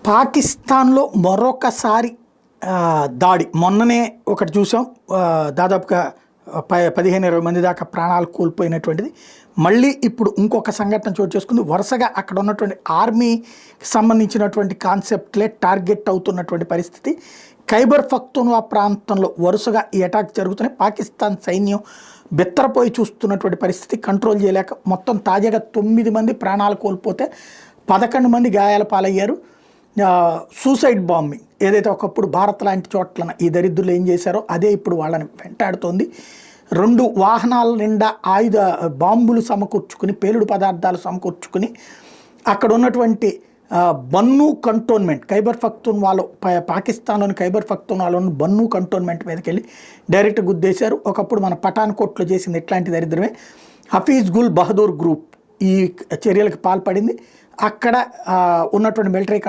పాకిస్తాన్లో మరొకసారి దాడి మొన్ననే ఒకటి చూసాం. దాదాపుగా 15-20 మంది దాకా ప్రాణాలు కోల్పోయినటువంటిది. మళ్ళీ ఇప్పుడు ఇంకొక సంఘటన చోటు చేసుకుంది. వరుసగా అక్కడ ఉన్నటువంటి ఆర్మీకి సంబంధించినటువంటి కాన్సెప్ట్లే టార్గెట్ అవుతున్నటువంటి పరిస్థితి. ఖైబర్ పఖ్తూన్వా ప్రాంతంలో వరుసగా ఈ అటాక్ జరుగుతున్నాయి. పాకిస్తాన్ సైన్యం బెత్తరపోయి చూస్తున్నటువంటి పరిస్థితి, కంట్రోల్ చేయలేక మొత్తం తాజాగా 9 మంది ప్రాణాలు కోల్పోతే 11 మంది గాయాల పాలయ్యారు. సూసైడ్ బాంబింగ్ ఏదైతే ఒకప్పుడు భారత్ లాంటి చోట్ల ఈ దరిద్రులు ఏం చేశారో అదే ఇప్పుడు వాళ్ళని వెంటాడుతోంది. 2 వాహనాల నిండా బాంబులు సమకూర్చుకుని, పేలుడు పదార్థాలు సమకూర్చుకుని అక్కడ ఉన్నటువంటి బన్ను కంటోన్మెంట్, ఖైబర్ పఖ్తూన్వాలో పాకిస్తాన్లోని ఖైబర్ పఖ్తూన్వాలోని బన్ను కంటోన్మెంట్ మీదకి వెళ్ళి డైరెక్ట్ గుద్దేశారు. ఒకప్పుడు మన పఠాన్కోట్లో చేసింది ఇట్లాంటి దరిద్రమే. హఫీజ్ గుల్ బహదూర్ గ్రూప్ ఈ చర్యలకు పాల్పడింది. అక్కడ ఉన్నటువంటి మిలిటరీ